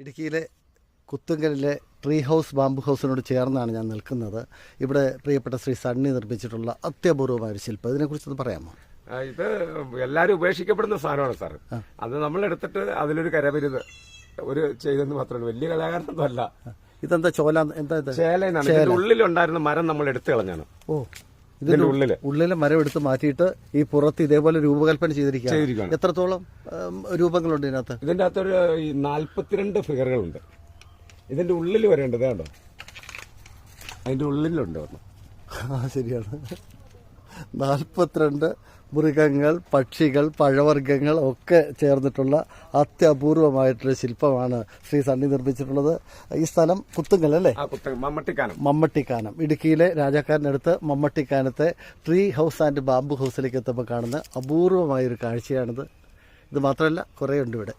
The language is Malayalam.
ഇടുക്കിയിലെ കുത്തുങ്കലിലെ ട്രീ ഹൗസ് ബാംബു ഹൗസിനോട് ചേർന്നാണ് ഞാൻ നിൽക്കുന്നത്. ഇവിടെ പ്രിയപ്പെട്ട ശ്രീ സണ്ണി നിർമ്മിച്ചിട്ടുള്ള അത്യപൂർവമായ ഒരു ശില്പം, ഇതിനെക്കുറിച്ചൊന്ന് പറയാമോ? ഇത് എല്ലാവരും ഉപേക്ഷിക്കപ്പെടുന്ന സാധനമാണ് സാർ. അത് നമ്മൾ എടുത്തിട്ട് അതിലൊരു കരവിരുത് ഒരു ചെയ്തെന്ന് മാത്രമേ, വലിയ കലാകാരനൊന്നും അല്ല. ഇതെന്താ ചോല? എന്താ ചേലനാണ്. ഇതിന്റെ ഉള്ളിലുണ്ടായിരുന്ന മരം നമ്മൾ എടുത്തു കളഞ്ഞാണ്. ഓ, ഇതിന്റെ ഉള്ളിലെ മരം എടുത്ത് മാറ്റിയിട്ട് ഈ പുറത്ത് ഇതേപോലെ രൂപകൽപ്പന ചെയ്തിരിക്കുകയാണ്. എത്രത്തോളം രൂപങ്ങളുണ്ട് ഇതിനകത്ത്? ഇതിന്റെ അകത്തൊരു 42 ഫിഗറുകളുണ്ട്. ഇതിന്റെ ഉള്ളിൽ വരേണ്ടത് കണ്ടോ, അതിന്റെ ഉള്ളിലുണ്ട് പറഞ്ഞു. ശരിയാണ്. 42 മൃഗങ്ങൾ, പക്ഷികൾ, പഴവർഗ്ഗങ്ങൾ ഒക്കെ ചേർന്നിട്ടുള്ള അത്യപൂർവമായിട്ടൊരു ശില്പമാണ് ശ്രീ സണ്ണി നിർമ്മിച്ചിട്ടുള്ളത്. ഈ സ്ഥലം കുത്തുങ്കൽ അല്ലേ? മമ്മട്ടിക്കാനം. ഇടുക്കിയിലെ രാജാക്കാരനടുത്ത് മമ്മട്ടിക്കാനത്തെ ട്രീ ഹൗസ് ആൻഡ് ബാംബു ഹൗസിലേക്ക് എത്തുമ്പോൾ കാണുന്ന അപൂർവമായൊരു കാഴ്ചയാണിത്. ഇത് മാത്രമല്ല, കുറേ ഉണ്ട് ഇവിടെ.